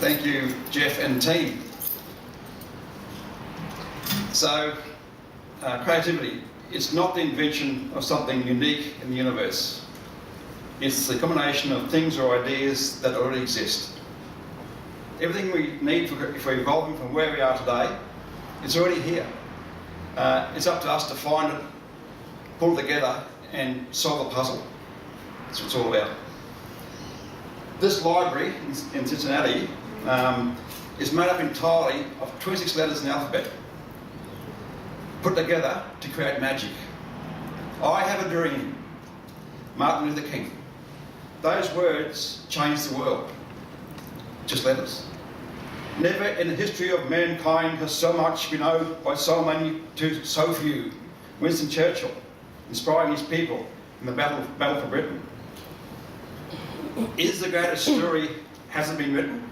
Thank you, Geoff and team. So, creativity, it's not the invention of something unique in the universe. It's the combination of things or ideas that already exist. Everything we need if we're evolving from where we are today, it's already here. It's up to us to find it, pull it together and solve the puzzle. That's what it's all about. This library in Cincinnati is made up entirely of 26 letters in the alphabet, put together to create magic. I have a dream, Martin Luther King. Those words changed the world. Just letters. Never in the history of mankind has so much been owed by so many to so few. Winston Churchill, inspiring his people in the battle for Britain. Is the greatest story hasn't been written?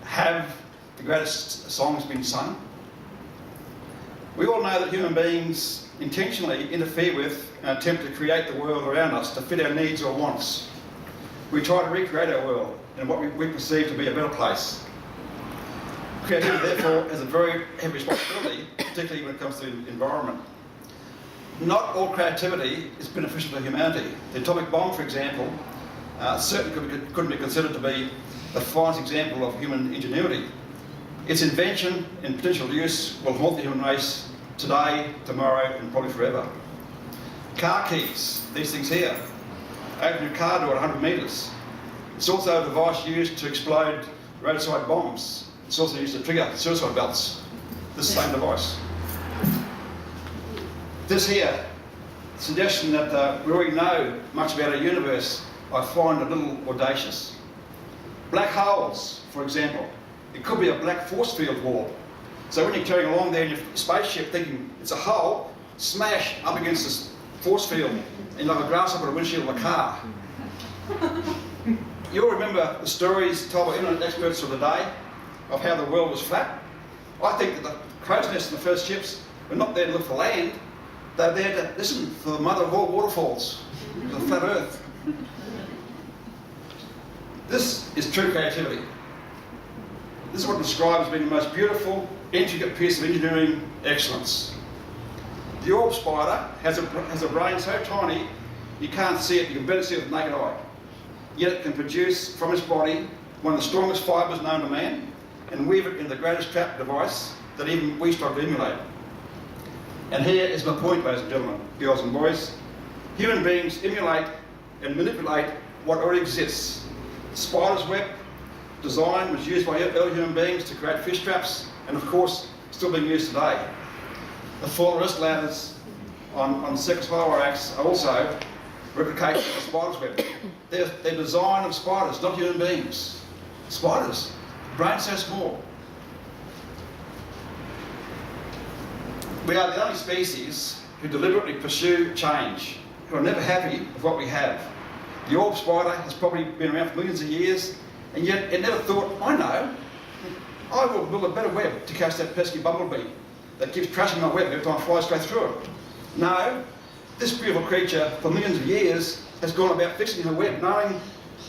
Have the greatest songs been sung? We all know that human beings intentionally interfere with and attempt to create the world around us to fit our needs or wants. We try to recreate our world in what we perceive to be a better place. Creativity, therefore, has a very heavy responsibility, particularly when it comes to the environment. Not all creativity is beneficial to humanity. The atomic bomb, for example, certainly couldn't be considered to be the finest example of human ingenuity. Its invention and potential use will haunt the human race today, tomorrow, and probably forever. Car keys, these things here, open your car door at 100 metres. It's also a device used to explode roadside bombs. It's also used to trigger suicide belts. This same device. This here, suggestion that we already know much about our universe, I find a little audacious. Black holes, for example. It could be a black force field wall. So when you're carrying along there in your spaceship thinking it's a hole, smash up against this force field and like a grasshopper on a windshield of a car. You'll remember the stories told by internet experts of the day of how the world was flat. I think that the crow's nest in the first ships were not there to look for land, they're there to listen for the mother of all waterfalls, the flat earth. This is true creativity. This is what describes being the most beautiful, intricate piece of engineering excellence. The orb spider has a brain so tiny you can't see it, you can barely see it with the naked eye. Yet it can produce from its body one of the strongest fibres known to man and weave it into the greatest trap device that even we struggle to emulate. And here is my point, ladies and gentlemen, girls and boys. Human beings emulate and manipulate what already exists. The spider's web design was used by early human beings to create fish traps, and of course, still being used today. The four wrist ladders on circus high-wire acts are also replications of the spider's web. They're design of spiders, not human beings. Spiders, brains so small. We are the only species who deliberately pursue change, who are never happy with what we have. The orb spider has probably been around for millions of years, and yet it never thought, I know, I will build a better web to catch that pesky bumblebee that keeps trashing my web every time I fly straight through it. No, this beautiful creature for millions of years has gone about fixing her web, knowing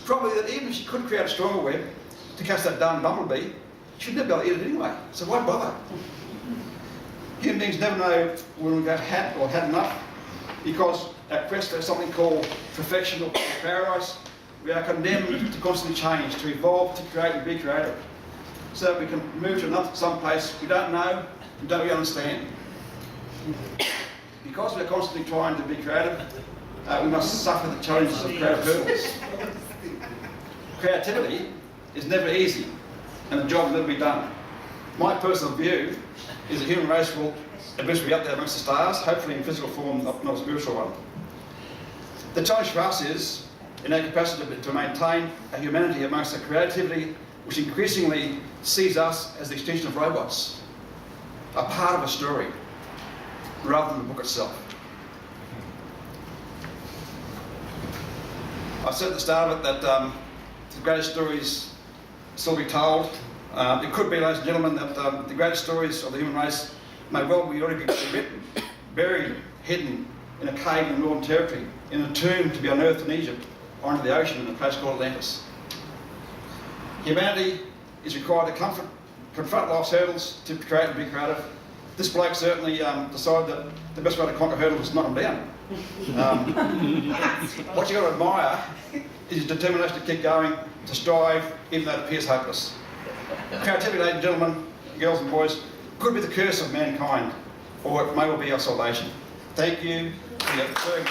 probably that even if she could create a stronger web to catch that darn bumblebee, she'd never be able to eat it anyway, so why bother? Human beings never know when we've had or had enough, because at quest for something called perfection or paradise, we are condemned to constantly change, to evolve, to create and be creative. So that we can move to some place we don't know, we don't really understand. Because we're constantly trying to be creative, we must suffer the challenges of creative hurdles. Creativity is never easy, and the job will never be done. My personal view is the human race will eventually be up there amongst the stars, hopefully in physical form, not a spiritual one. The challenge for us is, in our capacity to maintain a humanity amongst a creativity which increasingly sees us as the extension of robots, a part of a story, rather than the book itself. I said at the start of it that the greatest stories still be told. It could be, ladies and gentlemen, that the greatest stories of the human race may well be already written, buried, hidden in a cave in the Northern Territory, in a tomb to be unearthed in Egypt, or into the ocean in a place called Atlantis. Humanity is required to confront life's hurdles to create and be creative. This bloke certainly decided that the best way to conquer hurdles is to knock them down. What you've got to admire is his determination to keep going, to strive, even though it appears hopeless. Creativity, ladies and gentlemen, girls and boys, could be the curse of mankind, or it may well be our salvation. Thank you for your very